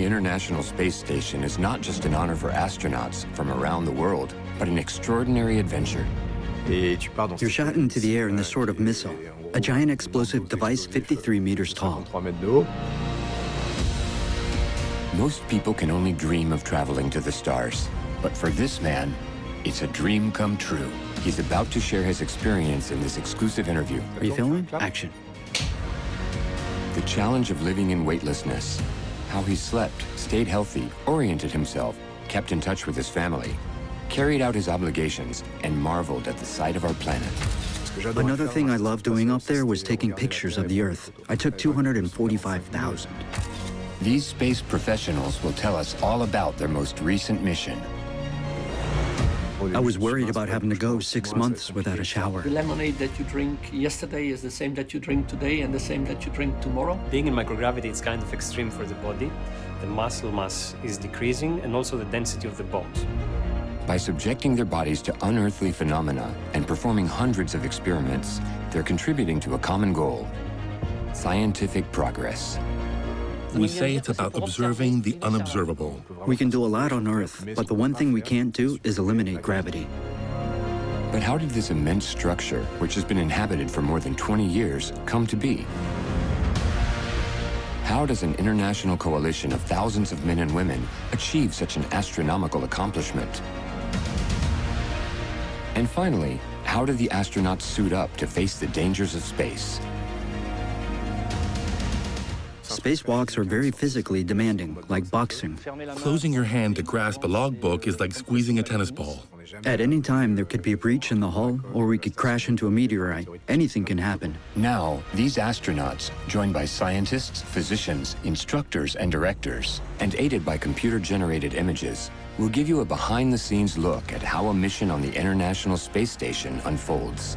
the International Space Station is not just an honor for astronauts from around the world, but an extraordinary adventure. You're shot into the air in this sort of missile, a giant explosive device 53 meters tall. Most people can only dream of traveling to the stars, but for this man, it's a dream come true. He's about to share his experience in this exclusive interview. Are you filming? Action. The challenge of living in weightlessness, how he slept, stayed healthy, oriented himself, kept in touch with his family, carried out his obligations, and marveled at the sight of our planet. Another thing I loved doing up there was taking pictures of the Earth. I took 245,000. These space professionals will tell us all about their most recent mission. I was worried about having to go 6 months without a shower. The lemonade that you drink yesterday is the same that you drink today and the same that you drink tomorrow. Being in microgravity, it's kind of extreme for the body. The muscle mass is decreasing and also the density of the bones. By subjecting their bodies to unearthly phenomena and performing hundreds of experiments, they're contributing to a common goal: scientific progress. We say it's about observing the unobservable. We can do a lot on Earth, but the one thing we can't do is eliminate gravity. But how did this immense structure, which has been inhabited for more than 20 years, come to be? How does an international coalition of thousands of men and women achieve such an astronomical accomplishment? And finally, how do the astronauts suit up to face the dangers of space? Spacewalks are very physically demanding, like boxing. Closing your hand to grasp a logbook is like squeezing a tennis ball. At any time, there could be a breach in the hull, or we could crash into a meteorite. Anything can happen. Now, these astronauts, joined by scientists, physicians, instructors, and directors, and aided by computer-generated images, will give you a behind-the-scenes look at how a mission on the International Space Station unfolds.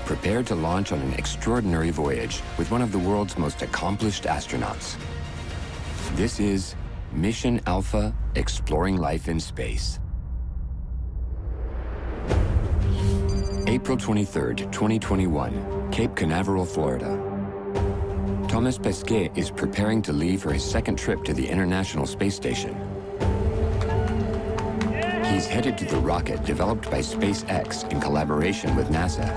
Prepare to launch on an extraordinary voyage with one of the world's most accomplished astronauts. This is Mission Alpha, Exploring Life in Space. April 23rd, 2021, Cape Canaveral, Florida. Thomas Pesquet is preparing to leave for his second trip to the International Space Station. He's headed to the rocket developed by SpaceX in collaboration with NASA.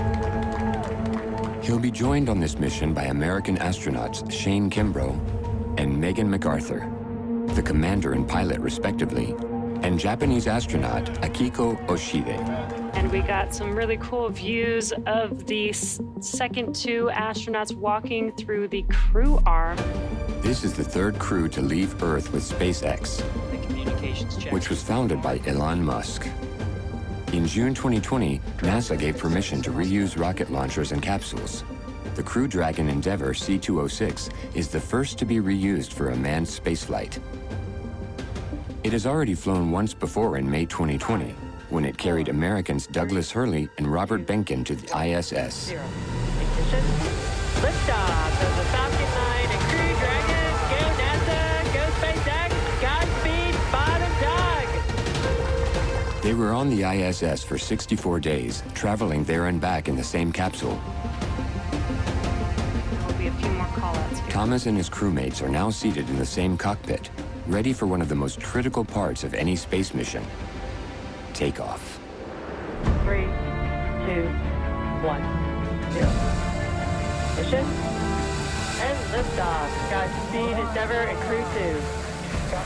He'll be joined on this mission by American astronauts Shane Kimbrough and Megan MacArthur, the commander and pilot respectively, and Japanese astronaut Akiko Oshide. And we got some really cool views of the second two astronauts walking through the crew arm. This is the third crew to leave Earth with SpaceX, which was founded by Elon Musk. In June 2020, NASA gave permission to reuse rocket launchers and capsules. The Crew Dragon Endeavour C-206 is the first to be reused for a manned spaceflight. It has already flown once before in May 2020, when it carried Americans Douglas Hurley and Robert Behnken to the ISS. Ignition. Liftoff of the Falcon 9 and Crew Dragon. Go NASA, go SpaceX, Godspeed, bottom dog. They were on the ISS for 64 days, traveling there and back in the same capsule. There'll be a few more call-outs here. Thomas and his crewmates are now seated in the same cockpit, ready for one of the most critical parts of any space mission: takeoff. 3, 2, 1, 0. Mission. And liftoff. Godspeed, Endeavour, and Crew 2.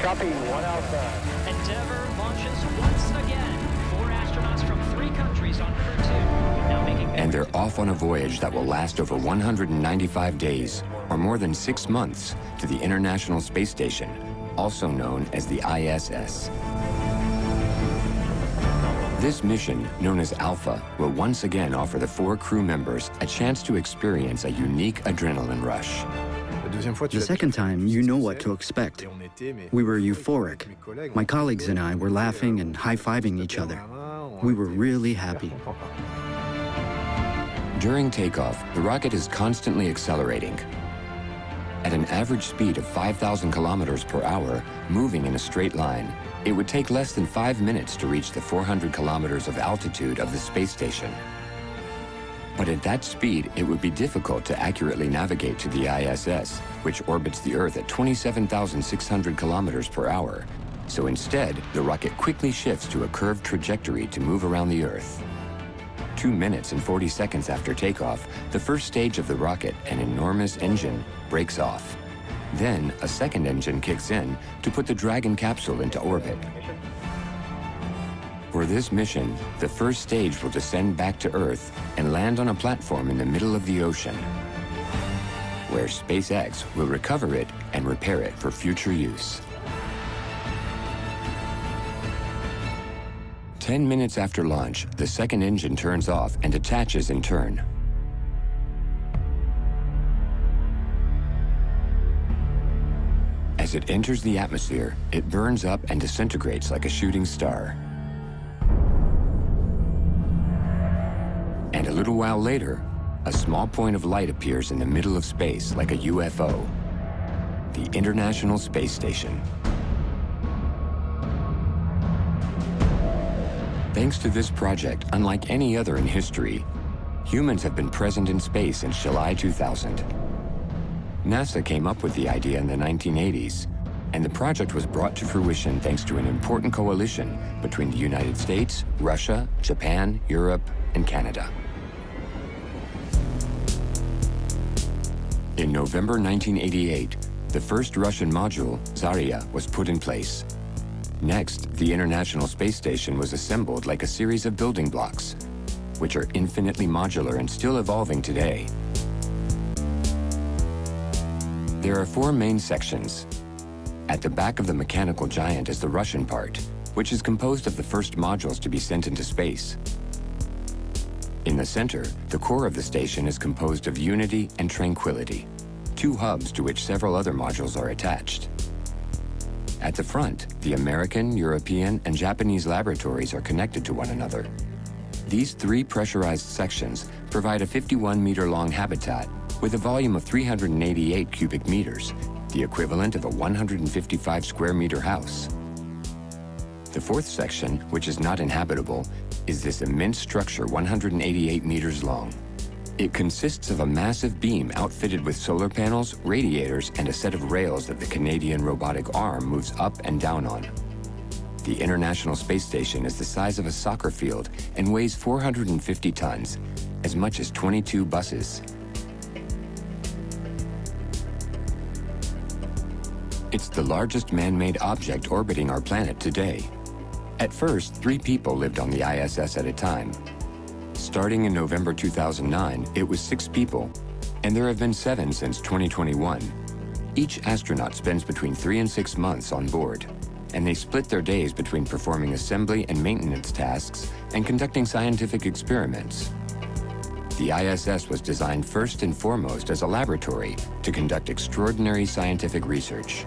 Copy, 1 Alpha. Endeavour launches once again. 4 astronauts from 3 countries on Crew 2. Now making... And they're off on a voyage that will last over 195 days, or more than 6 months, to the International Space Station, also known as the ISS. This mission, known as Alpha, will once again offer the 4 crew members a chance to experience a unique adrenaline rush. The second time, you know what to expect. We were euphoric. My colleagues and I were laughing and high-fiving each other. We were really happy. During takeoff, the rocket is constantly accelerating. At an average speed of 5,000 kilometers per hour, moving in a straight line, it would take less than 5 minutes to reach the 400 kilometers of altitude of the space station. But at that speed, it would be difficult to accurately navigate to the ISS, which orbits the Earth at 27,600 kilometers per hour. So instead, the rocket quickly shifts to a curved trajectory to move around the Earth. 2 minutes and 40 seconds after takeoff, the first stage of the rocket, an enormous engine, breaks off. Then, a second engine kicks in to put the Dragon capsule into orbit. For this mission, the first stage will descend back to Earth and land on a platform in the middle of the ocean, where SpaceX will recover it and repair it for future use. 10 minutes after launch, the second engine turns off and attaches in turn. As it enters the atmosphere, it burns up and disintegrates like a shooting star. And a little while later, a small point of light appears in the middle of space like a UFO, the International Space Station. Thanks to this project, unlike any other in history, humans have been present in space since July 2000. NASA came up with the idea in the 1980s, and the project was brought to fruition thanks to an important coalition between the United States, Russia, Japan, Europe, and Canada. In November 1988, the first Russian module, Zarya, was put in place. Next, the International Space Station was assembled like a series of building blocks, which are infinitely modular and still evolving today. There are 4 main sections. At the back of the mechanical giant is the Russian part, which is composed of the first modules to be sent into space. In the center, the core of the station is composed of Unity and Tranquility, 2 hubs to which several other modules are attached. At the front, the American, European, and Japanese laboratories are connected to one another. These 3 pressurized sections provide a 51-meter-long habitat with a volume of 388 cubic meters, the equivalent of a 155 square meter house. The 4th section, which is not inhabitable, is this immense structure 188 meters long. It consists of a massive beam outfitted with solar panels, radiators, and a set of rails that the Canadian robotic arm moves up and down on. The International Space Station is the size of a soccer field and weighs 450 tons, as much as 22 buses. It's the largest man-made object orbiting our planet today. At first, 3 people lived on the ISS at a time. Starting in November 2009, it was 6 people, and there have been 7 since 2021. Each astronaut spends between 3 and 6 months on board, and they split their days between performing assembly and maintenance tasks and conducting scientific experiments. The ISS was designed first and foremost as a laboratory to conduct extraordinary scientific research.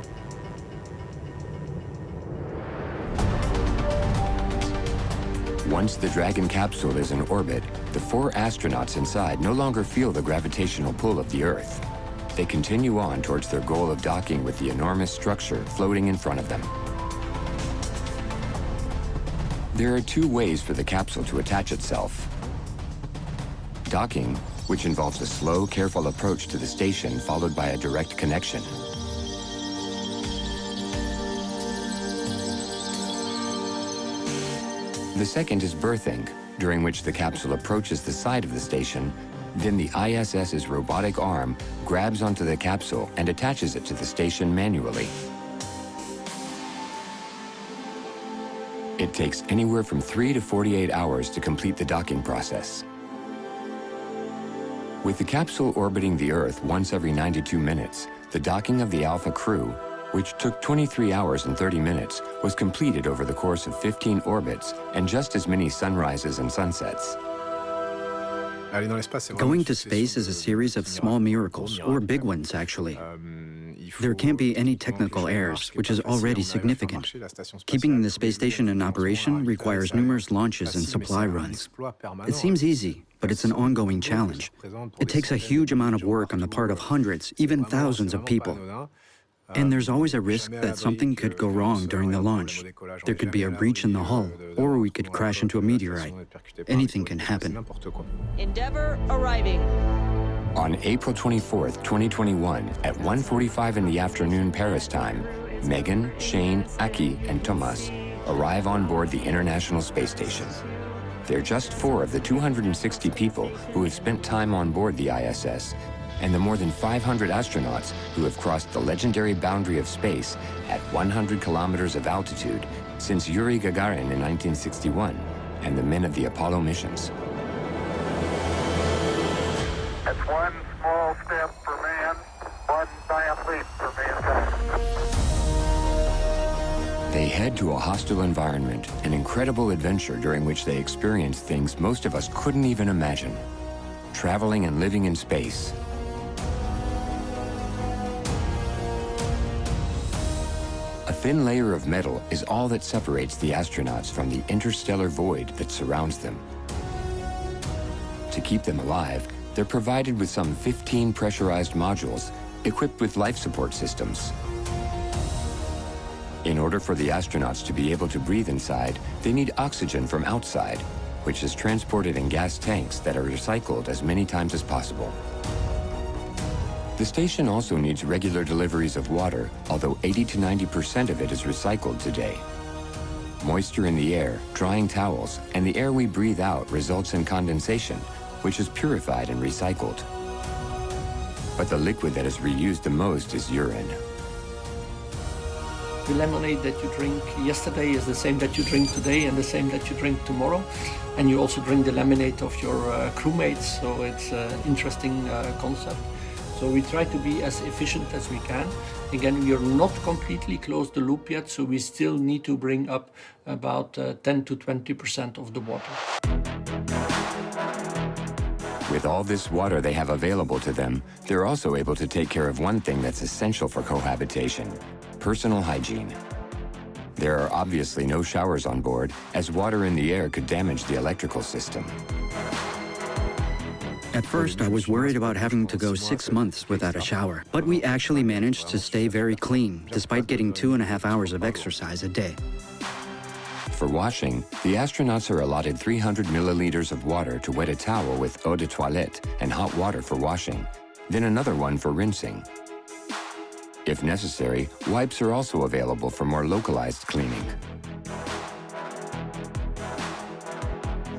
Once the Dragon capsule is in orbit, the 4 astronauts inside no longer feel the gravitational pull of the Earth. They continue on towards their goal of docking with the enormous structure floating in front of them. There are 2 ways for the capsule to attach itself. Docking, which involves a slow, careful approach to the station followed by a direct connection. The second is berthing, during which the capsule approaches the side of the station, then the ISS's robotic arm grabs onto the capsule and attaches it to the station manually. It takes anywhere from 3 to 48 hours to complete the docking process. With the capsule orbiting the Earth once every 92 minutes, the docking of the Alpha crew, which took 23 hours and 30 minutes, was completed over the course of 15 orbits and just as many sunrises and sunsets. Going to space is a series of small miracles, or big ones, actually. There can't be any technical errors, which is already significant. Keeping the space station in operation requires numerous launches and supply runs. It seems easy, but it's an ongoing challenge. It takes a huge amount of work on the part of hundreds, even thousands of people. And there's always a risk that something could go wrong during the launch. There could be a breach in the hull, or we could crash into a meteorite. Anything can happen. Endeavour arriving. On April 24th, 2021, at 1:45 in the afternoon Paris time, Megan, Shane, Aki, and Thomas arrive on board the International Space Station. They're just 4 of the 260 people who have spent time on board the ISS, and the more than 500 astronauts who have crossed the legendary boundary of space at 100 kilometers of altitude since Yuri Gagarin in 1961 and the men of the Apollo missions. That's one small step for man, one giant leap for mankind. They head to a hostile environment, an incredible adventure during which they experience things most of us couldn't even imagine. Traveling and living in space. A thin layer of metal is all that separates the astronauts from the interstellar void that surrounds them. To keep them alive, they're provided with some 15 pressurized modules equipped with life support systems. In order for the astronauts to be able to breathe inside, they need oxygen from outside, which is transported in gas tanks that are recycled as many times as possible. The station also needs regular deliveries of water, although 80 to 90% of it is recycled today. Moisture in the air, drying towels, and the air we breathe out results in condensation, which is purified and recycled. But the liquid that is reused the most is urine. The lemonade that you drink yesterday is the same that you drink today and the same that you drink tomorrow. And you also drink the lemonade of your crewmates, so it's an interesting concept. So we try to be as efficient as we can. Again, we are not completely closed the loop yet, so we still need to bring up about 10 to 20% of the water. With all this water they have available to them, they're also able to take care of one thing that's essential for cohabitation: personal hygiene. There are obviously no showers on board, as water in the air could damage the electrical system. At first, I was worried about having to go 6 months without a shower, but we actually managed to stay very clean, despite getting 2.5 hours of exercise a day. For washing, the astronauts are allotted 300 milliliters of water to wet a towel with eau de toilette and hot water for washing, then another one for rinsing. If necessary, wipes are also available for more localized cleaning.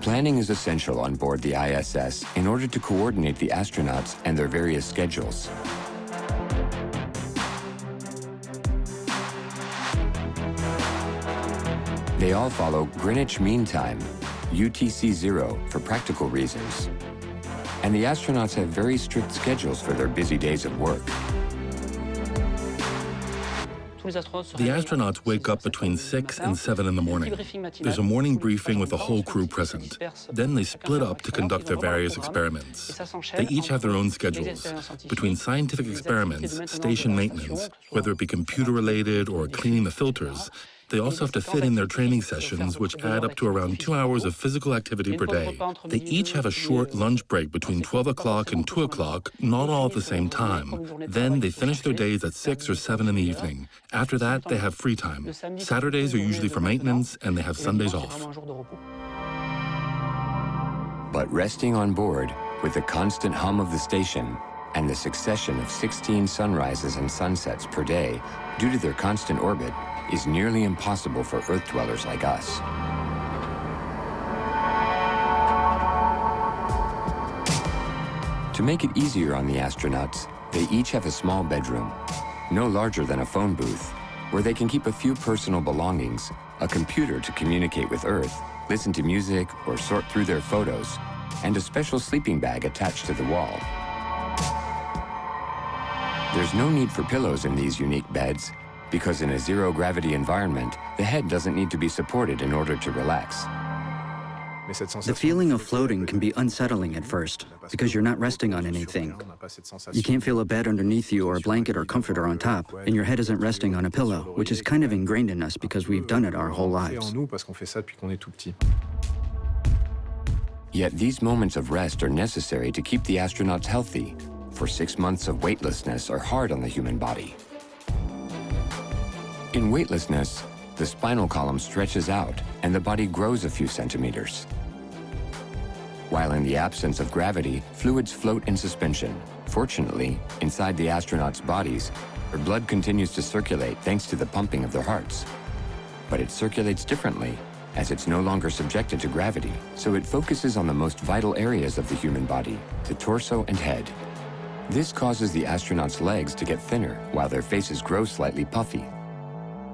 Planning is essential on board the ISS in order to coordinate the astronauts and their various schedules. They all follow Greenwich Mean Time, UTC 0, for practical reasons. And the astronauts have very strict schedules for their busy days of work. The astronauts wake up between 6 and 7 in the morning. There's a morning briefing with the whole crew present. Then they split up to conduct their various experiments. They each have their own schedules. Between scientific experiments, station maintenance, whether it be computer-related or cleaning the filters, they also have to fit in their training sessions, which add up to around 2 hours of physical activity per day. They each have a short lunch break between 12 o'clock and 2 o'clock, not all at the same time. Then they finish their days at 6 or 7 in the evening. After that, they have free time. Saturdays are usually for maintenance, and they have Sundays off. But resting on board, with the constant hum of the station and the succession of 16 sunrises and sunsets per day due to their constant orbit, is nearly impossible for Earth dwellers like us. To make it easier on the astronauts, they each have a small bedroom, no larger than a phone booth, where they can keep a few personal belongings, a computer to communicate with Earth, listen to music, or sort through their photos, and a special sleeping bag attached to the wall. There's no need for pillows in these unique beds, because in a zero-gravity environment, the head doesn't need to be supported in order to relax. The feeling of floating can be unsettling at first, because you're not resting on anything. You can't feel a bed underneath you or a blanket or comforter on top, and your head isn't resting on a pillow, which is kind of ingrained in us because we've done it our whole lives. Yet these moments of rest are necessary to keep the astronauts healthy, for 6 months of weightlessness are hard on the human body. In weightlessness, the spinal column stretches out and the body grows a few centimeters. While in the absence of gravity, fluids float in suspension. Fortunately, inside the astronauts' bodies, their blood continues to circulate thanks to the pumping of their hearts. But it circulates differently, as it's no longer subjected to gravity, so it focuses on the most vital areas of the human body, the torso and head. This causes the astronauts' legs to get thinner, while their faces grow slightly puffy.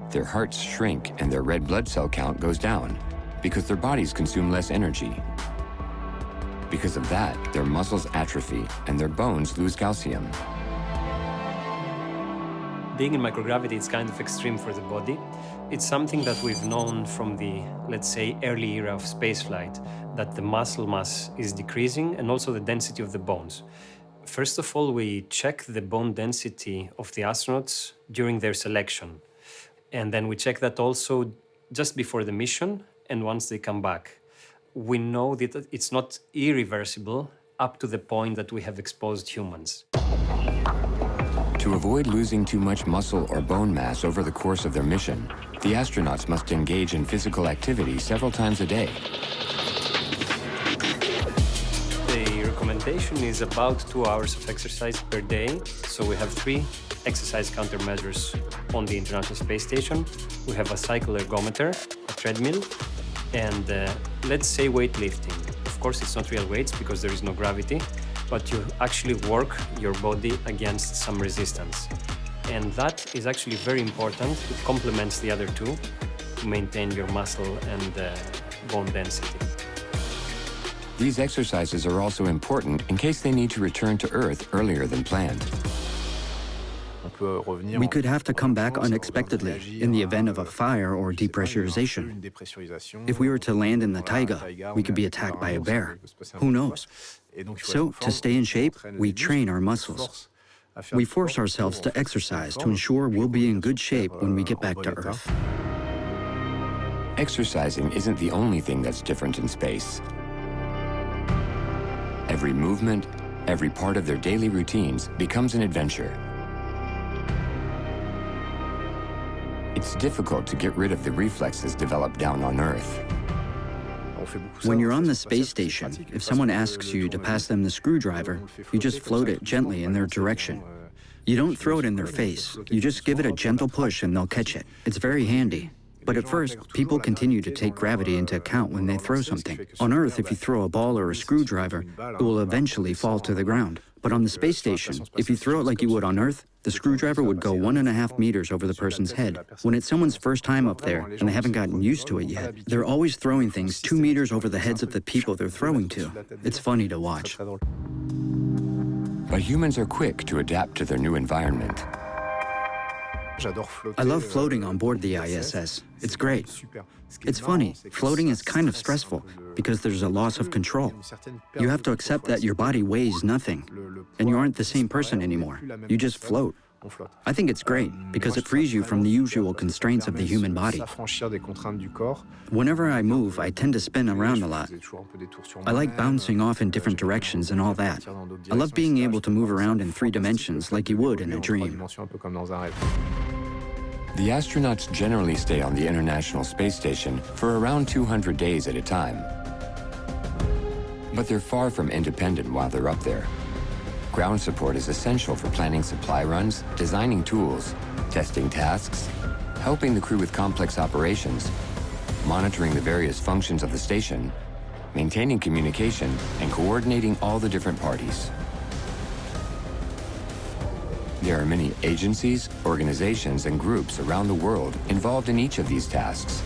Their hearts shrink and their red blood cell count goes down, because their bodies consume less energy. Because of that, their muscles atrophy and their bones lose calcium. Being in microgravity is kind of extreme for the body. It's something that we've known from the, let's say, early era of spaceflight, that the muscle mass is decreasing and also the density of the bones. First of all, we check the bone density of the astronauts during their selection. And then we check that also just before the mission and once they come back. We know that it's not irreversible up to the point that we have exposed humans. To avoid losing too much muscle or bone mass over the course of their mission, the astronauts must engage in physical activity several times a day. The recommendation is about 2 hours of exercise per day. So we have 3 exercise countermeasures on the International Space Station. We have a cycle ergometer, a treadmill, and let's say weightlifting. Of course, it's not real weights because there is no gravity, but you actually work your body against some resistance. And that is actually very important. It complements the other 2 to maintain your muscle and bone density. These exercises are also important in case they need to return to Earth earlier than planned. We could have to come back unexpectedly in the event of a fire or depressurization. If we were to land in the taiga, we could be attacked by a bear. Who knows? So, to stay in shape, we train our muscles. We force ourselves to exercise to ensure we'll be in good shape when we get back to Earth. Exercising isn't the only thing that's different in space. Every movement, every part of their daily routines becomes an adventure. It's difficult to get rid of the reflexes developed down on Earth. When you're on the space station, if someone asks you to pass them the screwdriver, you just float it gently in their direction. You don't throw it in their face. You just give it a gentle push and they'll catch it. It's very handy. But at first, people continue to take gravity into account when they throw something. On Earth, if you throw a ball or a screwdriver, it will eventually fall to the ground. But on the space station, if you throw it like you would on Earth, the screwdriver would go 1.5 meters over the person's head. When it's someone's first time up there and they haven't gotten used to it yet, they're always throwing things 2 meters over the heads of the people they're throwing to. It's funny to watch. But humans are quick to adapt to their new environment. I love floating on board the ISS. It's great. It's funny, floating is kind of stressful because there's a loss of control. You have to accept that your body weighs nothing, and you aren't the same person anymore. You just float. I think it's great because it frees you from the usual constraints of the human body. Whenever I move, I tend to spin around a lot. I like bouncing off in different directions and all that. I love being able to move around in 3 dimensions like you would in a dream. The astronauts generally stay on the International Space Station for around 200 days at a time. But they're far from independent while they're up there. Ground support is essential for planning supply runs, designing tools, testing tasks, helping the crew with complex operations, monitoring the various functions of the station, maintaining communication, and coordinating all the different parties. There are many agencies, organizations, and groups around the world involved in each of these tasks.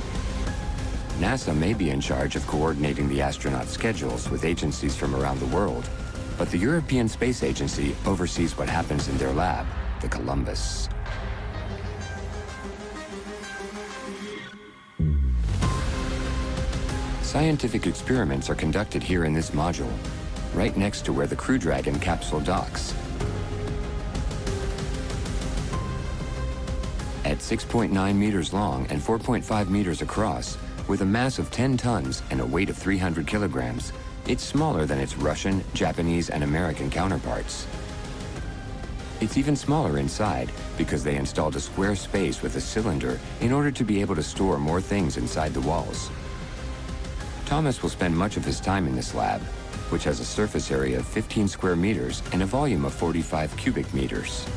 NASA may be in charge of coordinating the astronaut schedules with agencies from around the world, but the European Space Agency oversees what happens in their lab, the Columbus. Scientific experiments are conducted here in this module, right next to where the Crew Dragon capsule docks. At 6.9 meters long and 4.5 meters across, with a mass of 10 tons and a weight of 300 kilograms, it's smaller than its Russian, Japanese, and American counterparts. It's even smaller inside because they installed a square space with a cylinder in order to be able to store more things inside the walls. Thomas will spend much of his time in this lab, which has a surface area of 15 square meters and a volume of 45 cubic meters.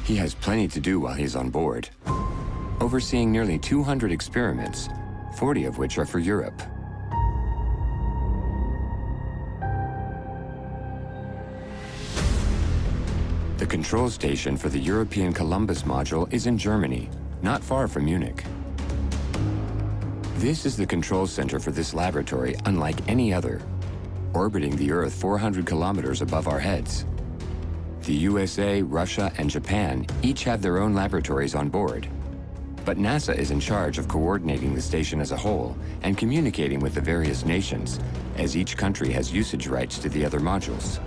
He has plenty to do while he's on board, overseeing nearly 200 experiments, 40 of which are for Europe. The control station for the European Columbus module is in Germany, not far from Munich. This is the control center for this laboratory, unlike any other, orbiting the Earth 400 kilometers above our heads. The USA, Russia, and Japan each have their own laboratories on board. But NASA is in charge of coordinating the station as a whole and communicating with the various nations, as each country has usage rights to the other modules.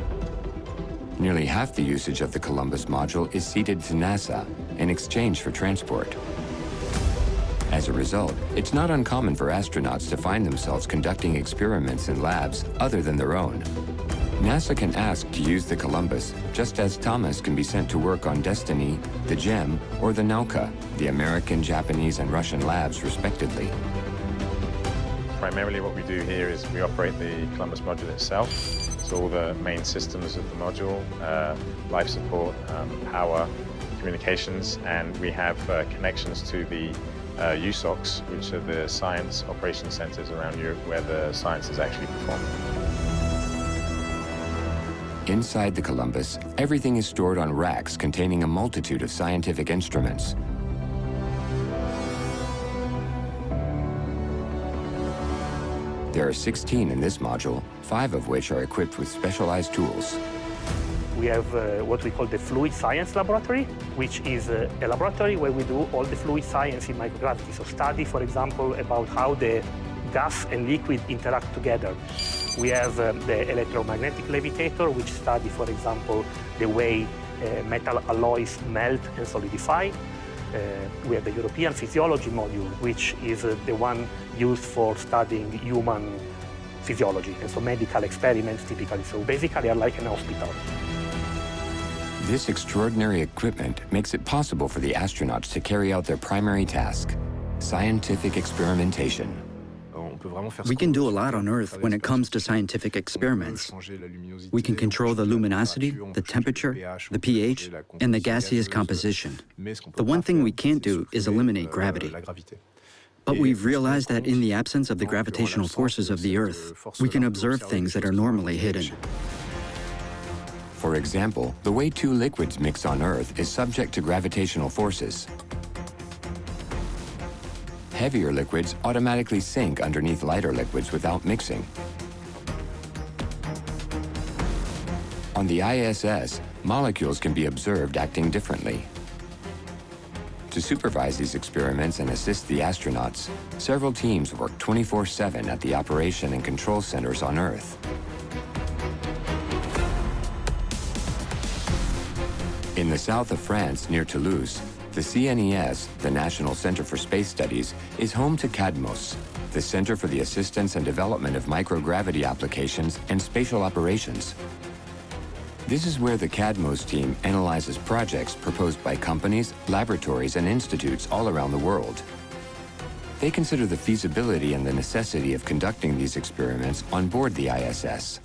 Nearly half the usage of the Columbus module is ceded to NASA in exchange for transport. As a result, it's not uncommon for astronauts to find themselves conducting experiments in labs other than their own. NASA can ask to use the Columbus, just as Thomas can be sent to work on Destiny, the GEM, or the Nauka, the American, Japanese, and Russian labs, respectively. Primarily what we do here is we operate the Columbus module itself, so all the main systems of the module, life support, power, communications, and we have connections to the USOCs, which are the science operation centers around Europe where the science is actually performed. Inside the Columbus, everything is stored on racks containing a multitude of scientific instruments. There are 16 in this module, 5 of which are equipped with specialized tools. We have what we call the Fluid Science Laboratory, which is a laboratory where we do all the fluid science in microgravity. So study, for example, about how the gas and liquid interact together. We have the electromagnetic levitator, which study, for example, the way metal alloys melt and solidify. We have the European Physiology module, which is the one used for studying human physiology, and so medical experiments typically. So basically are like an hospital. This extraordinary equipment makes it possible for the astronauts to carry out their primary task, scientific experimentation. We can do a lot on Earth when it comes to scientific experiments. We can control the luminosity, the temperature, the pH, and the gaseous composition. The one thing we can't do is eliminate gravity. But we've realized that in the absence of the gravitational forces of the Earth, we can observe things that are normally hidden. For example, the way two liquids mix on Earth is subject to gravitational forces. Heavier liquids automatically sink underneath lighter liquids without mixing. On the ISS, molecules can be observed acting differently. To supervise these experiments and assist the astronauts, several teams work 24/7 at the operation and control centers on Earth. In the south of France, near Toulouse, the CNES, the National Center for Space Studies, is home to CADMOS, the Center for the Assistance and Development of Microgravity Applications and Spatial Operations. This is where the CADMOS team analyzes projects proposed by companies, laboratories, and institutes all around the world. They consider the feasibility and the necessity of conducting these experiments on board the ISS.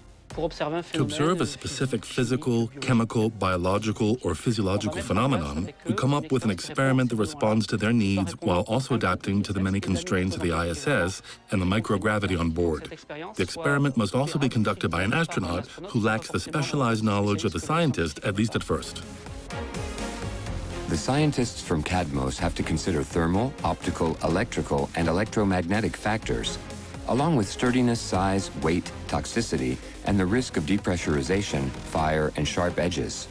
To observe a specific physical, chemical, biological, or physiological phenomenon, we come up with an experiment that responds to their needs while also adapting to the many constraints of the ISS and the microgravity on board. The experiment must also be conducted by an astronaut who lacks the specialized knowledge of the scientist, at least at first. The scientists from CADMOS have to consider thermal, optical, electrical, and electromagnetic factors, along with sturdiness, size, weight, toxicity, and the risk of depressurization, fire, and sharp edges.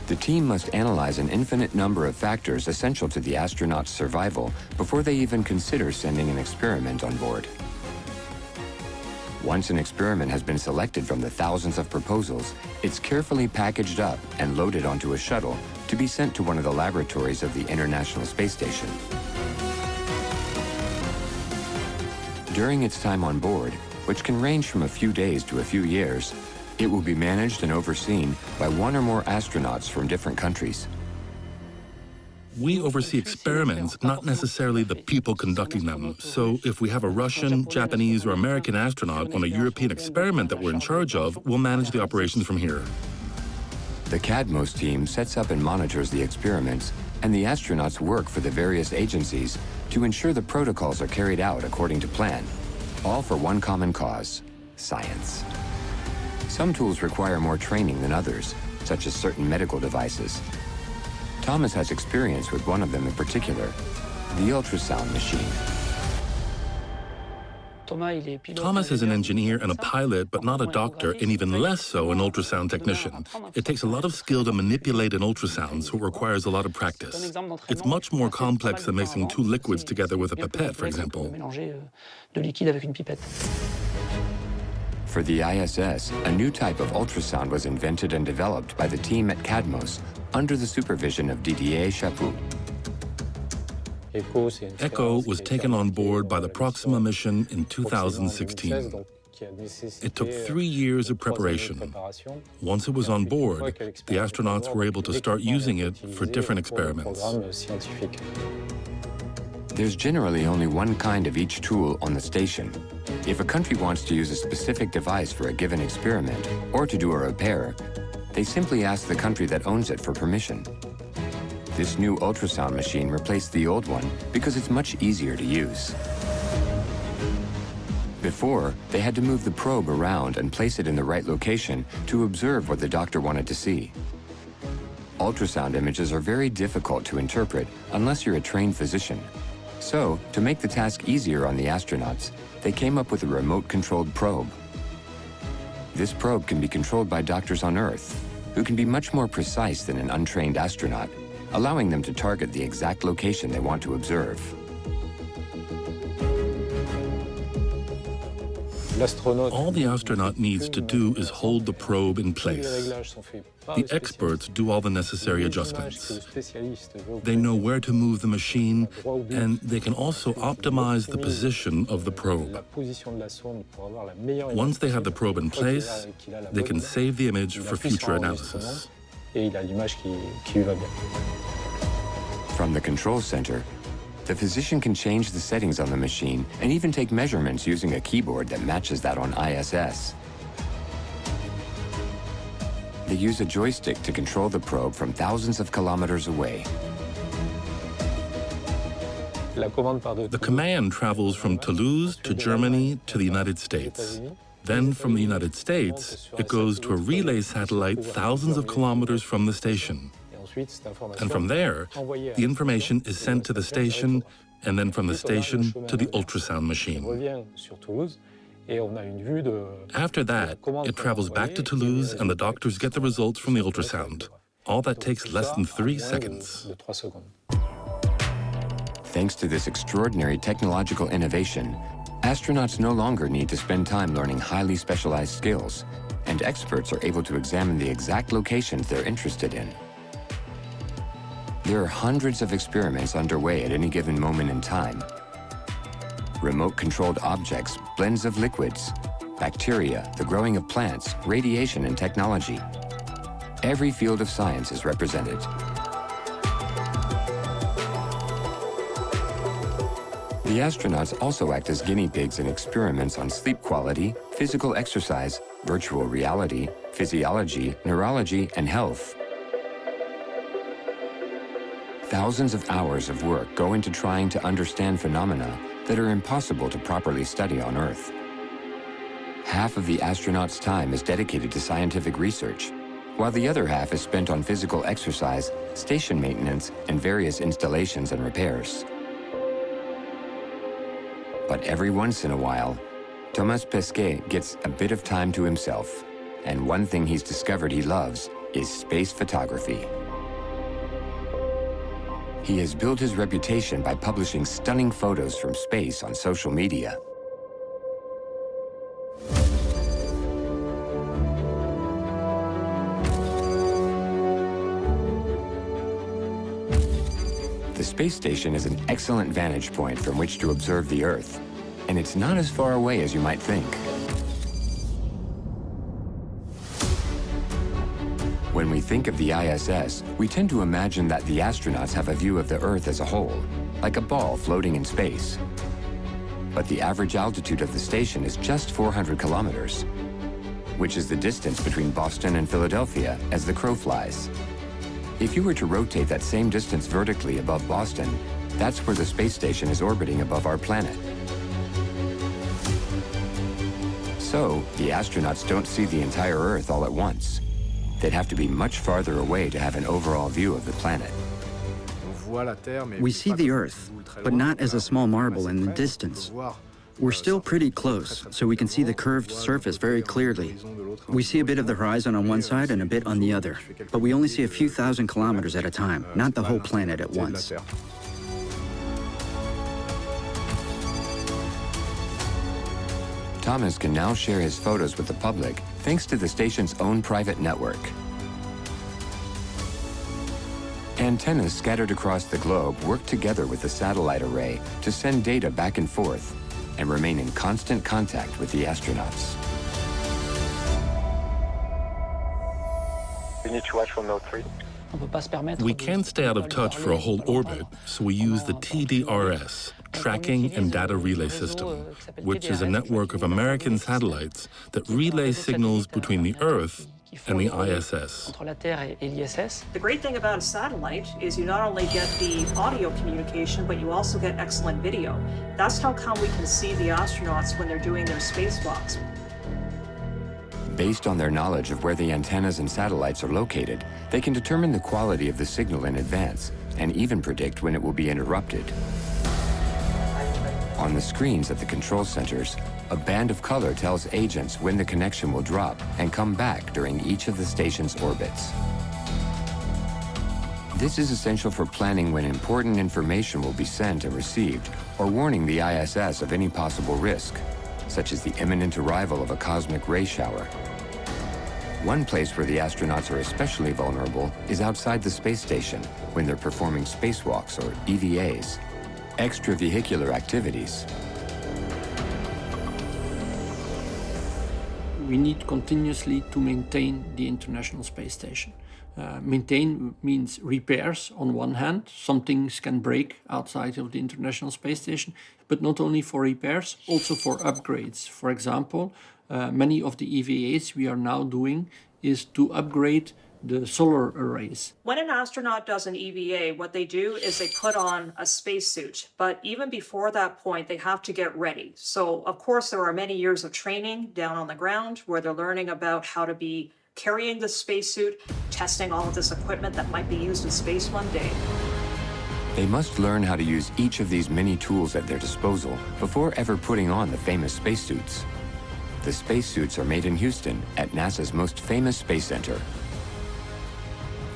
The team must analyze an infinite number of factors essential to the astronaut's survival before they even consider sending an experiment on board. Once an experiment has been selected from the thousands of proposals, it's carefully packaged up and loaded onto a shuttle to be sent to one of the laboratories of the International Space Station. During its time on board, which can range from a few days to a few years, It will be managed and overseen by one or more astronauts from different countries. We oversee experiments, not necessarily the people conducting them. So if we have a Russian, Japanese, or American astronaut on a European experiment that we're in charge of, we'll manage the operations from here. The CADMOS team sets up and monitors the experiments, and the astronauts work for the various agencies to ensure the protocols are carried out according to plan, all for one common cause: science. Some tools require more training than others, such as certain medical devices. Thomas has experience with one of them in particular, the ultrasound machine. Thomas is an engineer and a pilot, but not a doctor, and even less so an ultrasound technician. It takes a lot of skill to manipulate an ultrasound, so it requires a lot of practice. It's much more complex than mixing two liquids together with a pipette, for example. For the ISS, a new type of ultrasound was invented and developed by the team at CADMOS under the supervision of Didier Chaput. ECHO was taken on board by the Proxima mission in 2016. It took 3 years of preparation. Once it was on board, the astronauts were able to start using it for different experiments. There's generally only one kind of each tool on the station. If a country wants to use a specific device for a given experiment or to do a repair, they simply ask the country that owns it for permission. This new ultrasound machine replaced the old one because it's much easier to use. Before, they had to move the probe around and place it in the right location to observe what the doctor wanted to see. Ultrasound images are very difficult to interpret unless you're a trained physician. So, to make the task easier on the astronauts, they came up with a remote-controlled probe. This probe can be controlled by doctors on Earth, who can be much more precise than an untrained astronaut, allowing them to target the exact location they want to observe. All the astronaut needs to do is hold the probe in place. The experts do all the necessary adjustments. They know where to move the machine, and they can also optimize the position of the probe. Once they have the probe in place, they can save the image for future analysis. From the control center, the physician can change the settings on the machine and even take measurements using a keyboard that matches that on ISS. They use a joystick to control the probe from thousands of kilometers away. The command travels from Toulouse to Germany to the United States. Then from the United States, it goes to a relay satellite thousands of kilometers from the station. And from there, the information is sent to the station, and then from the station to the ultrasound machine. After that, it travels back to Toulouse, and the doctors get the results from the ultrasound. All that takes less than 3 seconds. Thanks to this extraordinary technological innovation, astronauts no longer need to spend time learning highly specialized skills, and experts are able to examine the exact locations they're interested in. There are hundreds of experiments underway at any given moment in time. Remote-controlled objects, blends of liquids, bacteria, the growing of plants, radiation, and technology. Every field of science is represented. The astronauts also act as guinea pigs in experiments on sleep quality, physical exercise, virtual reality, physiology, neurology, and health. Thousands of hours of work go into trying to understand phenomena that are impossible to properly study on Earth. Half of the astronauts' time is dedicated to scientific research, while the other half is spent on physical exercise, station maintenance, and various installations and repairs. But every once in a while, Thomas Pesquet gets a bit of time to himself, and one thing he's discovered he loves is space photography. He has built his reputation by publishing stunning photos from space on social media. The space station is an excellent vantage point from which to observe the Earth, and it's not as far away as you might think. think of the ISS, we tend to imagine that the astronauts have a view of the Earth as a whole, like a ball floating in space. But the average altitude of the station is just 400 kilometers, which is the distance between Boston and Philadelphia as the crow flies. If you were to rotate that same distance vertically above Boston, that's where the space station is orbiting above our planet. So, the astronauts don't see the entire Earth all at once. They'd have to be much farther away to have an overall view of the planet. We see the Earth, but not as a small marble in the distance. We're still pretty close, so we can see the curved surface very clearly. We see a bit of the horizon on one side and a bit on the other, but we only see a few thousand kilometers at a time, not the whole planet at once. Thomas can now share his photos with the public thanks to the station's own private network. Antennas scattered across the globe work together with the satellite array to send data back and forth and remain in constant contact with the astronauts. We need to watch from Node 3. We can't stay out of touch for a whole orbit, so we use the TDRS, Tracking and Data Relay System, which is a network of American satellites that relay signals between the Earth and the ISS. The great thing about a satellite is you not only get the audio communication, but you also get excellent video. That's how come we can see the astronauts when they're doing their spacewalks. Based on their knowledge of where the antennas and satellites are located, they can determine the quality of the signal in advance and even predict when it will be interrupted. On the screens at the control centers, a band of color tells agents when the connection will drop and come back during each of the station's orbits. This is essential for planning when important information will be sent and received, or warning the ISS of any possible risk, such as the imminent arrival of a cosmic ray shower. One place where the astronauts are especially vulnerable is outside the space station when they're performing spacewalks or EVAs, extravehicular activities. We need continuously to maintain the International Space Station. Maintain means repairs on one hand. Some things can break outside of the International Space Station, but not only for repairs, also for upgrades. For example, many of the EVAs we are now doing is to upgrade the solar arrays. When an astronaut does an EVA, what they do is they put on a spacesuit. But even before that point, they have to get ready. So, of course, there are many years of training down on the ground where they're learning about how to be carrying the spacesuit, testing all of this equipment that might be used in space one day. They must learn how to use each of these many tools at their disposal before ever putting on the famous spacesuits. The spacesuits are made in Houston at NASA's most famous space center.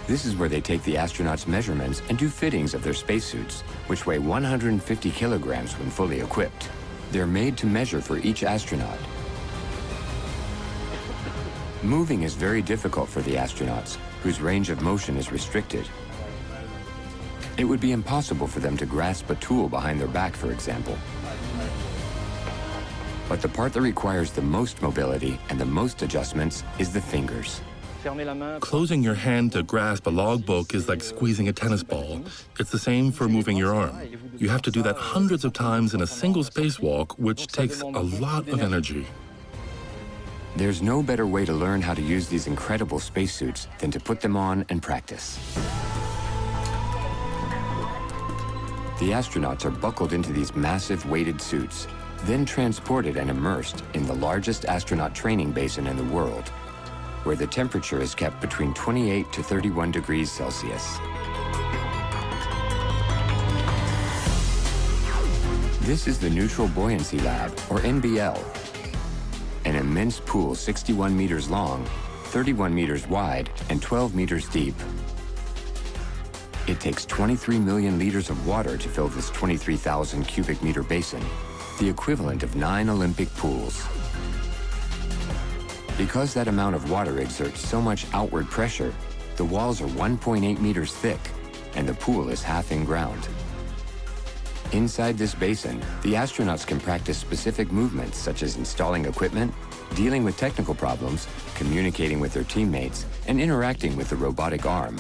This is where they take the astronauts' measurements and do fittings of their spacesuits, which weigh 150 kilograms when fully equipped. They're made to measure for each astronaut. Moving is very difficult for the astronauts, whose range of motion is restricted. It would be impossible for them to grasp a tool behind their back, for example. But the part that requires the most mobility and the most adjustments is the fingers. Closing your hand to grasp a logbook is like squeezing a tennis ball. It's the same for moving your arm. You have to do that hundreds of times in a single spacewalk, which takes a lot of energy. There's no better way to learn how to use these incredible spacesuits than to put them on and practice. The astronauts are buckled into these massive weighted suits, then transported and immersed in the largest astronaut training basin in the world, where the temperature is kept between 28 to 31 degrees Celsius. This is the Neutral Buoyancy Lab, or NBL, an immense pool 61 meters long, 31 meters wide, and 12 meters deep. It takes 23 million liters of water to fill this 23,000 cubic meter basin, the equivalent of 9 Olympic pools. Because that amount of water exerts so much outward pressure, the walls are 1.8 meters thick, and the pool is half in ground. Inside this basin, the astronauts can practice specific movements such as installing equipment, dealing with technical problems, communicating with their teammates, and interacting with the robotic arm.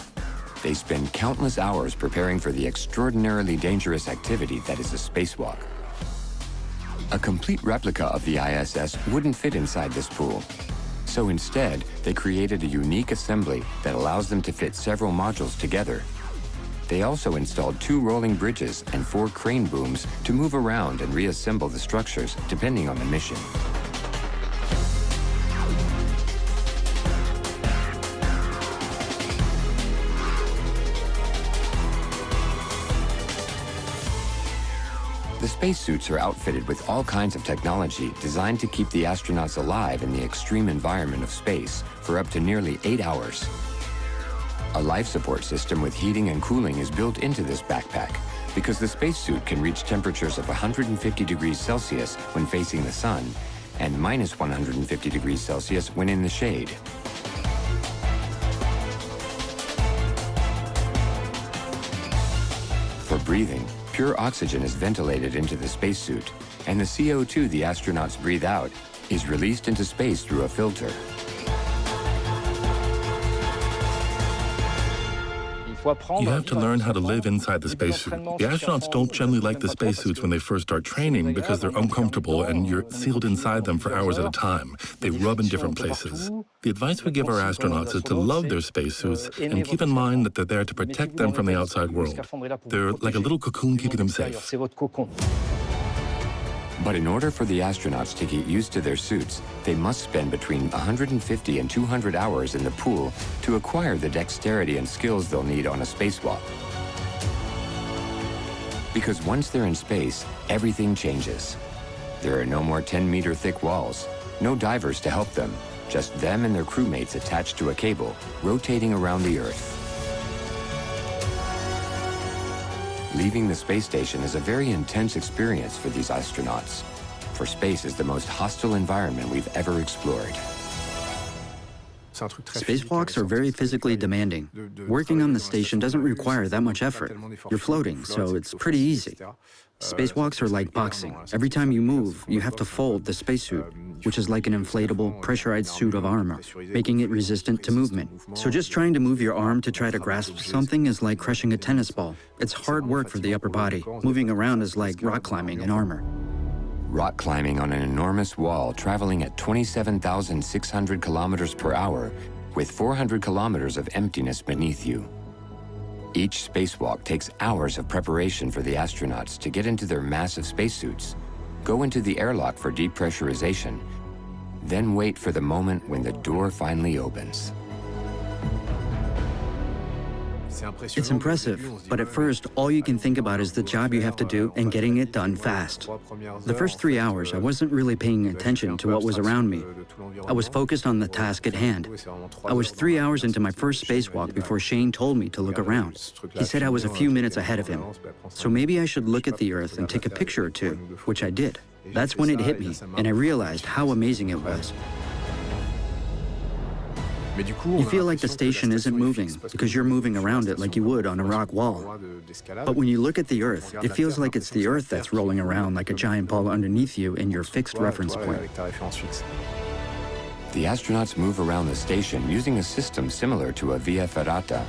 They spend countless hours preparing for the extraordinarily dangerous activity that is a spacewalk. A complete replica of the ISS wouldn't fit inside this pool. So instead, they created a unique assembly that allows them to fit several modules together. They also installed 2 rolling bridges and 4 crane booms to move around and reassemble the structures depending on the mission. The spacesuits are outfitted with all kinds of technology designed to keep the astronauts alive in the extreme environment of space for up to nearly 8 hours. A life support system with heating and cooling is built into this backpack because the spacesuit can reach temperatures of 150 degrees Celsius when facing the sun and minus 150 degrees Celsius when in the shade. For breathing, pure oxygen is ventilated into the spacesuit, and the CO2 the astronauts breathe out is released into space through a filter. You have to learn how to live inside the spacesuit. The astronauts don't generally like the spacesuits when they first start training because they're uncomfortable and you're sealed inside them for hours at a time. They rub in different places. The advice we give our astronauts is to love their spacesuits and keep in mind that they're there to protect them from the outside world. They're like a little cocoon keeping them safe. But in order for the astronauts to get used to their suits, they must spend between 150 and 200 hours in the pool to acquire the dexterity and skills they'll need on a spacewalk. Because once they're in space, everything changes. There are no more 10-meter thick walls, no divers to help them, just them and their crewmates attached to a cable, rotating around the Earth. Leaving the space station is a very intense experience for these astronauts, for space is the most hostile environment we've ever explored. Spacewalks are very physically demanding. Working on the station doesn't require that much effort. You're floating, so it's pretty easy. Spacewalks are like boxing. Every time you move, you have to fold the spacesuit, which is like an inflatable, pressurized suit of armor, making it resistant to movement. So just trying to move your arm to try to grasp something is like crushing a tennis ball. It's hard work for the upper body. Moving around is like rock climbing in armor. Rock climbing on an enormous wall traveling at 27,600 kilometers per hour with 400 kilometers of emptiness beneath you. Each spacewalk takes hours of preparation for the astronauts to get into their massive spacesuits, go into the airlock for depressurization, then wait for the moment when the door finally opens. It's impressive, but at first, all you can think about is the job you have to do and getting it done fast. The first 3 hours, I wasn't really paying attention to what was around me. I was focused on the task at hand. I was 3 hours into my first spacewalk before Shane told me to look around. He said I was a few minutes ahead of him. So maybe I should look at the Earth and take a picture or two, which I did. That's when it hit me, and I realized how amazing it was. You feel like the station isn't moving because you're moving around it like you would on a rock wall. But when you look at the Earth, it feels like it's the Earth that's rolling around like a giant ball underneath you in your fixed reference point. The astronauts move around the station using a system similar to a via ferrata,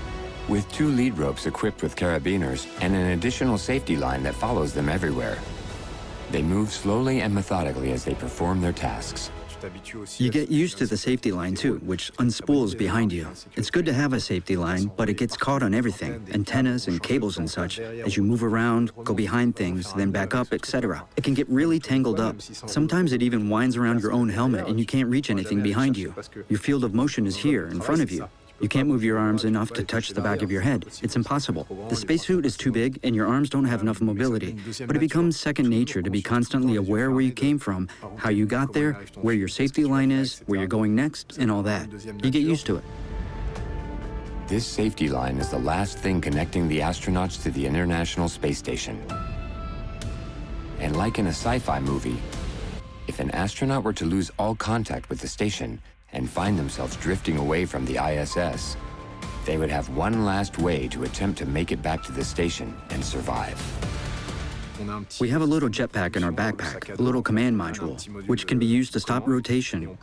with 2 lead ropes equipped with carabiners and an additional safety line that follows them everywhere. They move slowly and methodically as they perform their tasks. You get used to the safety line too, which unspools behind you. It's good to have a safety line, but it gets caught on everything, antennas and cables and such. As you move around, go behind things, then back up, etc. It can get really tangled up. Sometimes it even winds around your own helmet and you can't reach anything behind you. Your field of motion is here, in front of you. You can't move your arms enough to touch the back of your head. It's impossible. The spacesuit is too big and your arms don't have enough mobility. But it becomes second nature to be constantly aware where you came from, how you got there, where your safety line is, where you're going next, and all that. You get used to it. This safety line is the last thing connecting the astronauts to the International Space Station. And like in a sci-fi movie, if an astronaut were to lose all contact with the station and find themselves drifting away from the ISS, they would have one last way to attempt to make it back to the station and survive. We have a little jetpack in our backpack, a little command module, which can be used to stop rotation,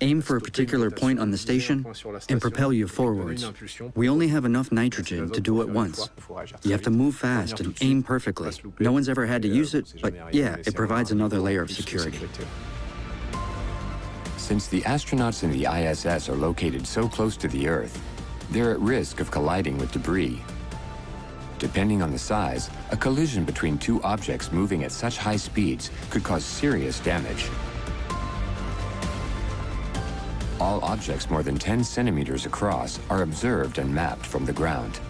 aim for a particular point on the station, and propel you forwards. We only have enough nitrogen to do it once. You have to move fast and aim perfectly. No one's ever had to use it, but yeah, it provides another layer of security. Since the astronauts in the ISS are located so close to the Earth, they're at risk of colliding with debris. Depending on the size, a collision between two objects moving at such high speeds could cause serious damage. All objects more than 10 centimeters across are observed and mapped from the ground.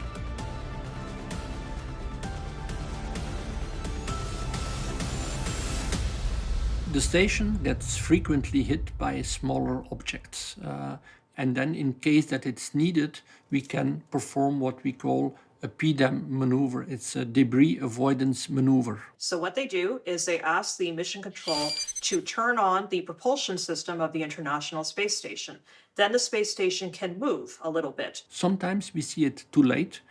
The station gets frequently hit by smaller objects. And then in case that it's needed, we can perform what we call a PDAM maneuver. It's a debris avoidance maneuver. So what they do is they ask the mission control to turn on the propulsion system of the International Space Station. Then the space station can move a little bit. Sometimes we see it too late.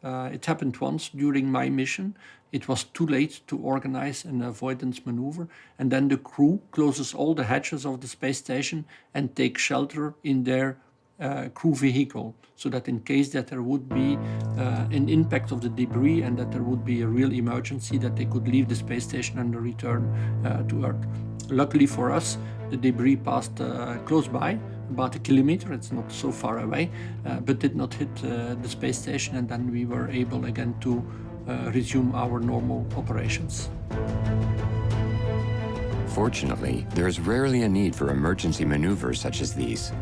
It happened once during my mission. It was too late to organize an avoidance maneuver, and then the crew closes all the hatches of the space station and takes shelter in their crew vehicle, so that in case that there would be an impact of the debris and that there would be a real emergency, that they could leave the space station and return to Earth. Luckily for us, the debris passed close by, about 1 kilometer, it's not so far away, but did not hit the space station, and then we were able again to resume our normal operations. Fortunately, there is rarely a need for emergency maneuvers such as these.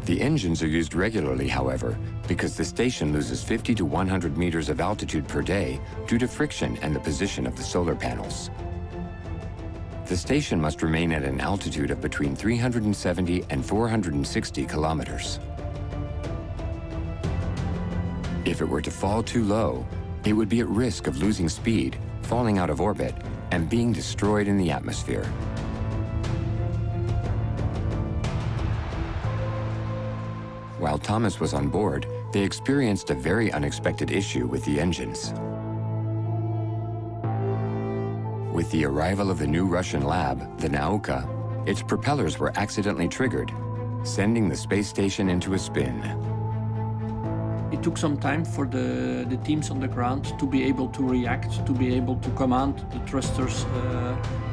The engines are used regularly, however, because the station loses 50 to 100 meters of altitude per day due to friction and the position of the solar panels. The station must remain at an altitude of between 370 and 460 kilometers. If it were to fall too low, it would be at risk of losing speed, falling out of orbit, and being destroyed in the atmosphere. While Thomas was on board, they experienced a very unexpected issue with the engines. With the arrival of the new Russian lab, the Nauka, its propellers were accidentally triggered, sending the space station into a spin. It took some time for the teams on the ground to be able to react, to be able to command the thrusters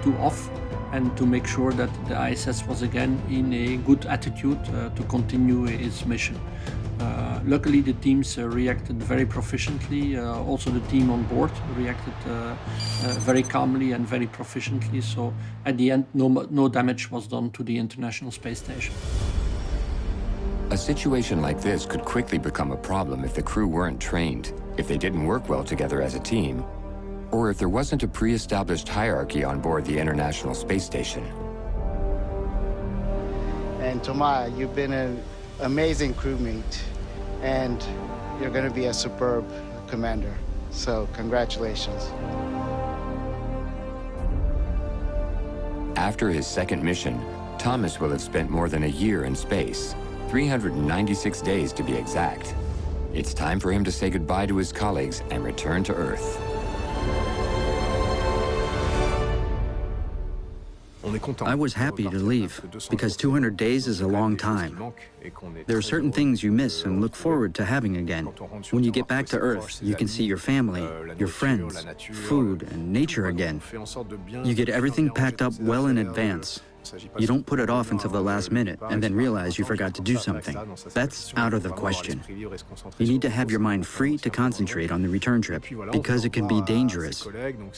to off, and to make sure that the ISS was again in a good attitude to continue its mission. Luckily, the teams reacted very proficiently. Also, the team on board reacted very calmly and very proficiently. So, at the end, no damage was done to the International Space Station. A situation like this could quickly become a problem if the crew weren't trained, if they didn't work well together as a team, or if there wasn't a pre-established hierarchy on board the International Space Station. And Thomas, you've been an amazing crewmate, and you're going to be a superb commander. So, congratulations. After his second mission, Thomas will have spent more than a year in space, 396 days to be exact. It's time for him to say goodbye to his colleagues and return to Earth. I was happy to leave, because 200 days is a long time. There are certain things you miss and look forward to having again. When you get back to Earth, you can see your family, your friends, food, and nature again. You get everything packed up well in advance. You don't put it off until the last minute and then realize you forgot to do something. That's out of the question. You need to have your mind free to concentrate on the return trip, because it can be dangerous.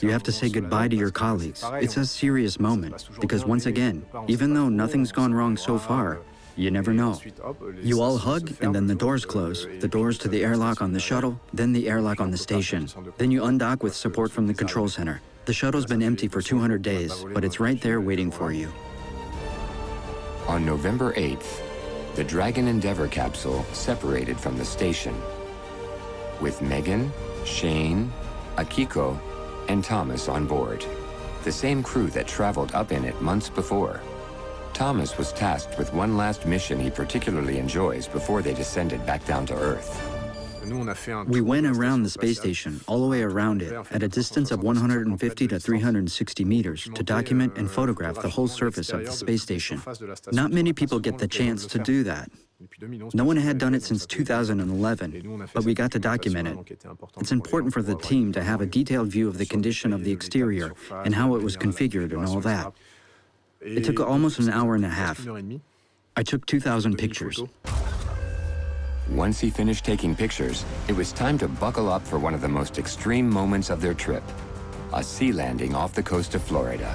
You have to say goodbye to your colleagues. It's a serious moment, because once again, even though nothing's gone wrong so far, you never know. You all hug, and then the doors close. The doors to the airlock on the shuttle, then the airlock on the station. Then you undock with support from the control center. The shuttle's been empty for 200 days, but it's right there waiting for you. On November 8th, the Dragon Endeavour capsule separated from the station, with Megan, Shane, Akiko, and Thomas on board, the same crew that traveled up in it months before. Thomas was tasked with one last mission he particularly enjoys before they descended back down to Earth. We went around the space station, all the way around it, at a distance of 150 to 360 meters to document and photograph the whole surface of the space station. Not many people get the chance to do that. No one had done it since 2011, but we got to document it. It's important for the team to have a detailed view of the condition of the exterior and how it was configured and all that. It took almost an hour and a half. I took 2,000 pictures. Once he finished taking pictures, it was time to buckle up for one of the most extreme moments of their trip, a sea landing off the coast of Florida.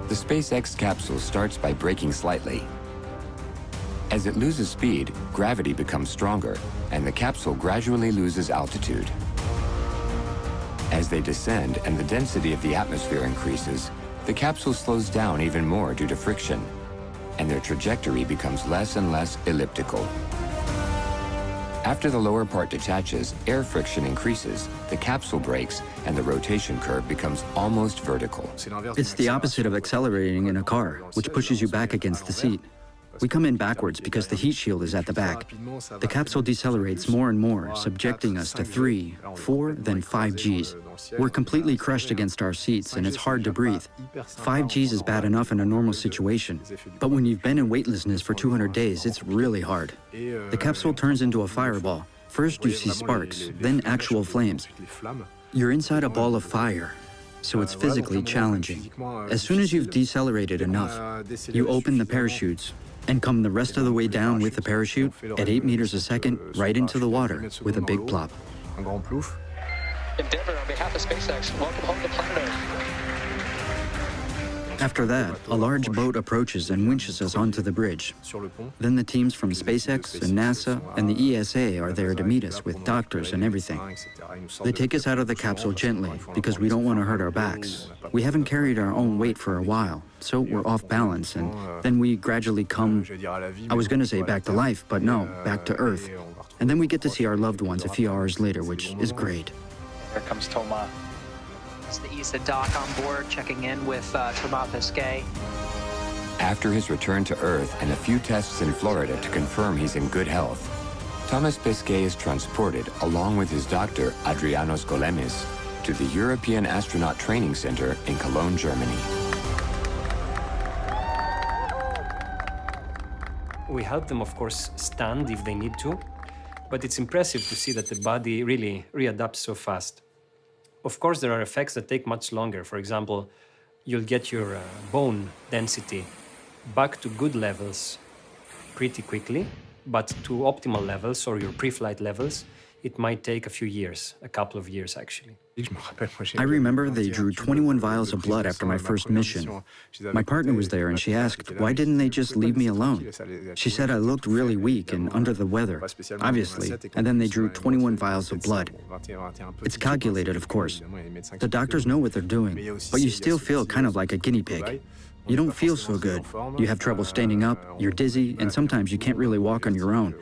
The SpaceX capsule starts by braking slightly. As it loses speed, gravity becomes stronger, and the capsule gradually loses altitude. As they descend and the density of the atmosphere increases, the capsule slows down even more due to friction, and their trajectory becomes less and less elliptical. After the lower part detaches, air friction increases, the capsule brakes, and the rotation curve becomes almost vertical. It's the opposite of accelerating in a car, which pushes you back against the seat. We come in backwards because the heat shield is at the back. The capsule decelerates more and more, subjecting us to 3, 4, then 5 Gs. We're completely crushed against our seats, and it's hard to breathe. 5 Gs is bad enough in a normal situation, but when you've been in weightlessness for 200 days, it's really hard. The capsule turns into a fireball. First you see sparks, then actual flames. You're inside a ball of fire, so it's physically challenging. As soon as you've decelerated enough, you open the parachutes and come the rest of the way down with the parachute at 8 meters a second right into the water with a big plop. Endeavour, on behalf of SpaceX, welcome home to planet Earth. After that, a large boat approaches and winches us onto the bridge. Then the teams from SpaceX and NASA and the ESA are there to meet us with doctors and everything. They take us out of the capsule gently because we don't want to hurt our backs. We haven't carried our own weight for a while, so we're off balance, and then we gradually come, I was going to say back to life, but no, back to Earth. And then we get to see our loved ones a few hours later, which is great. Here comes Thomas. It's the ESA doc on board, checking in with Thomas Pesquet. After his return to Earth and a few tests in Florida to confirm he's in good health, Thomas Pesquet is transported, along with his doctor, Adrianos Golemis, to the European Astronaut Training Center in Cologne, Germany. We help them, of course, stand if they need to, but it's impressive to see that the body really readapts so fast. Of course, there are effects that take much longer. For example, you'll get your bone density back to good levels pretty quickly, but to optimal levels or your pre-flight levels, it might take a few years, a couple of years actually. I remember they drew 21 vials of blood after my first mission. My partner was there and she asked, why didn't they just leave me alone? She said I looked really weak and under the weather, obviously, and then they drew 21 vials of blood. It's calculated, of course. The doctors know what they're doing, but you still feel kind of like a guinea pig. You don't feel so good. You have trouble standing up, you're dizzy, and sometimes you can't really walk on your own.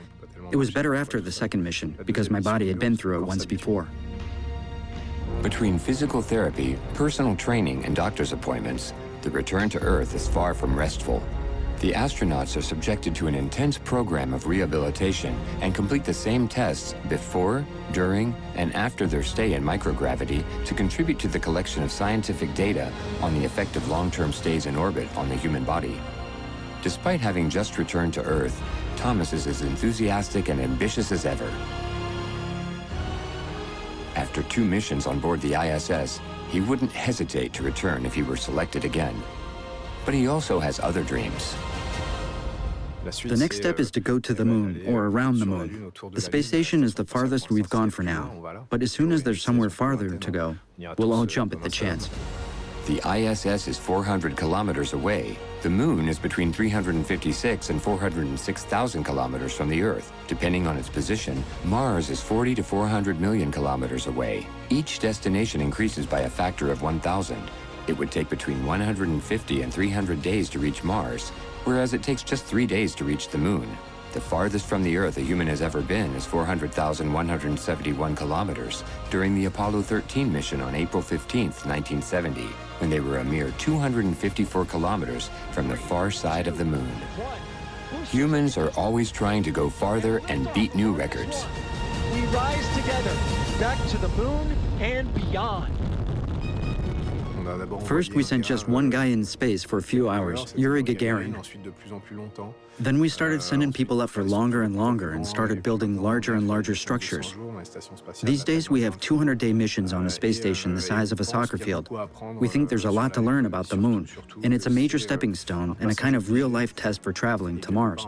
It was better after the second mission because my body had been through it once before. Between physical therapy, personal training, and doctor's appointments, the return to Earth is far from restful. The astronauts are subjected to an intense program of rehabilitation and complete the same tests before, during, and after their stay in microgravity to contribute to the collection of scientific data on the effect of long-term stays in orbit on the human body. Despite having just returned to Earth, Thomas is as enthusiastic and ambitious as ever. After 2 missions on board the ISS, he wouldn't hesitate to return if he were selected again. But he also has other dreams. The next step is to go to the moon, or around the moon. The space station is the farthest we've gone for now, but as soon as there's somewhere farther to go, we'll all jump at the chance. The ISS is 400 kilometers away. The moon is between 356 and 406,000 kilometers from the Earth. Depending on its position, Mars is 40 to 400 million kilometers away. Each destination increases by a factor of 1,000. It would take between 150 and 300 days to reach Mars, whereas it takes just 3 days to reach the moon. The farthest from the Earth a human has ever been is 400,171 kilometers during the Apollo 13 mission on April 15, 1970, when they were a mere 254 kilometers from the far side of the moon. Humans are always trying to go farther and beat new records. We rise together, back to the moon and beyond. First, we sent just one guy in space for a few hours, Yuri Gagarin. Then we started sending people up for longer and longer and started building larger and larger structures. These days, we have 200-day missions on a space station the size of a soccer field. We think there's a lot to learn about the moon, and it's a major stepping stone and a kind of real-life test for traveling to Mars.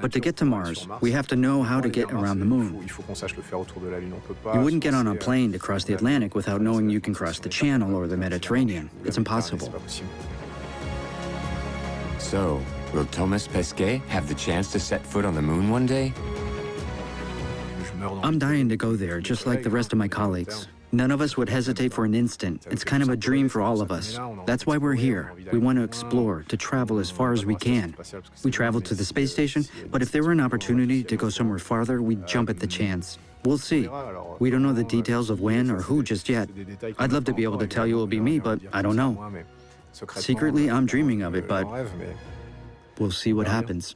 But to get to Mars, we have to know how to get around the moon. You wouldn't get on a plane to cross the Atlantic without knowing you can cross the Channel or the Mediterranean. It's impossible. So, will Thomas Pesquet have the chance to set foot on the moon one day? I'm dying to go there, just like the rest of my colleagues. None of us would hesitate for an instant. It's kind of a dream for all of us. That's why we're here. We want to explore, to travel as far as we can. We traveled to the space station, but if there were an opportunity to go somewhere farther, we'd jump at the chance. We'll see. We don't know the details of when or who just yet. I'd love to be able to tell you it'll be me, but I don't know. Secretly, I'm dreaming of it, but we'll see what happens.